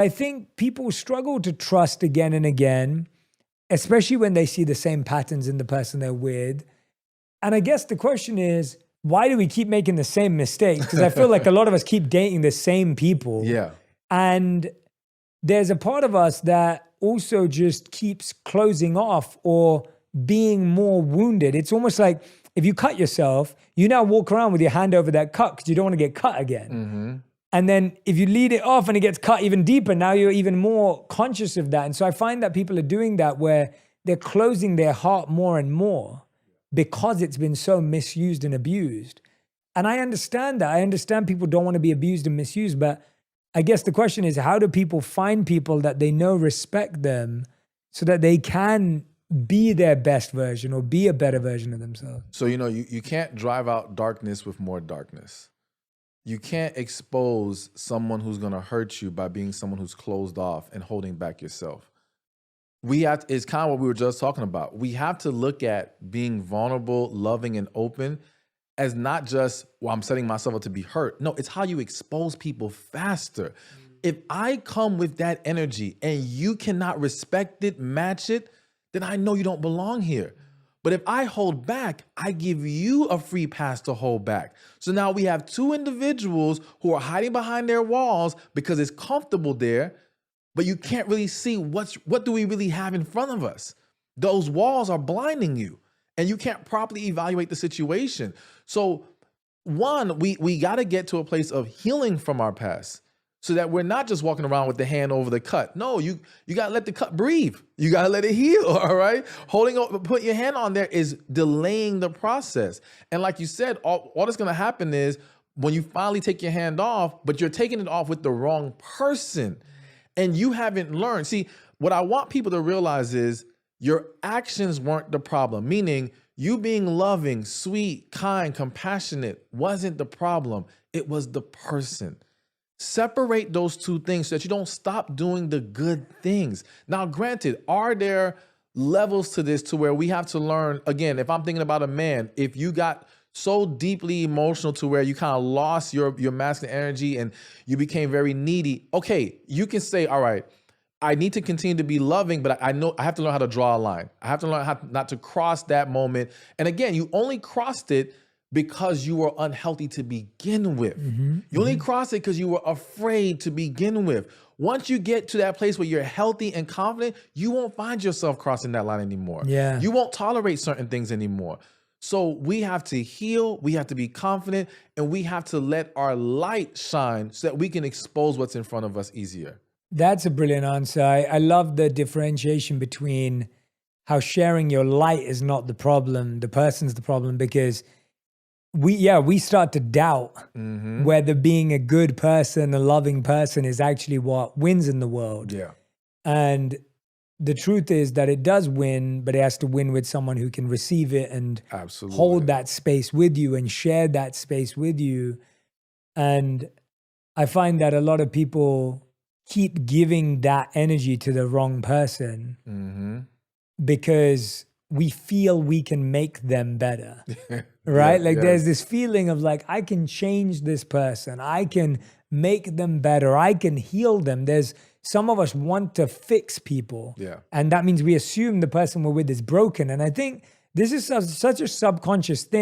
I think people struggle to trust again and again, especially when they see the same patterns in the person they're with. And I guess the question is, why do we keep making the same mistakes? Because I feel like a lot of us keep dating the same people. Yeah. And there's a part of us that also just keeps closing off or being more wounded. It's almost like if you cut yourself, you now walk around with your hand over that cut because you don't want to get cut again. Mm-hmm. And then if you lead it off and it gets cut even deeper, now you're even more conscious of that. And so I find that people are doing that where they're closing their heart more and more because it's been so misused and abused. And I understand that. I understand people don't want to be abused and misused, but I guess the question is, how do people find people that they know respect them so that they can be their best version or be a better version of themselves? So, you can't drive out darkness with more darkness. You can't expose someone who's going to hurt you by being someone who's closed off and holding back yourself. It's kind of what we were just talking about. We have to look at being vulnerable, loving, and open as not just, well, I'm setting myself up to be hurt. No, it's how you expose people faster. If I come with that energy and you cannot respect it, match it, then I know you don't belong here. But if I hold back, I give you a free pass to hold back. So now we have two individuals who are hiding behind their walls because it's comfortable there, but you can't really see what do we really have in front of us. Those walls are blinding you and you can't properly evaluate the situation. So one, we got to get to a place of healing from our past, so that we're not just walking around with the hand over the cut. No, you got to let the cut breathe. You got to let it heal, all right? Putting your hand on there is delaying the process. And like you said, all that's going to happen is when you finally take your hand off, but you're taking it off with the wrong person and you haven't learned. See, what I want people to realize is your actions weren't the problem, meaning you being loving, sweet, kind, compassionate wasn't the problem. It was the person. Separate those two things so that you don't stop doing the good things. Now, granted, are there levels to this to where we have to learn, again, if I'm thinking about a man, if you got so deeply emotional to where you kind of lost your masculine energy and you became very needy, okay, you can say, all right, I need to continue to be loving, but I know I have to learn how to draw a line. I have to learn how not to cross that moment. And again, you only crossed it because you were unhealthy to begin with. You only crossed it because you were afraid to begin with. Once you get to that place where you're healthy and confident, you won't find yourself crossing that line anymore. Yeah. You won't tolerate certain things anymore. So we have to heal, we have to be confident, and we have to let our light shine so that we can expose what's in front of us easier. That's a brilliant answer. I love the differentiation between how sharing your light is not the problem, the person's the problem, because we start to doubt whether being a good person, a loving person is actually what wins in the world. Yeah. And the truth is that it does win, but it has to win with someone who can receive it and Absolutely. hold that space with you and share that space with you. And I find that a lot of people keep giving that energy to the wrong person because we feel we can make them better. Right? There's this feeling of like, I can change this person. I can make them better. I can heal them. There's some of us want to fix people. Yeah. And that means we assume the person we're with is broken. And I think this is such a subconscious thing.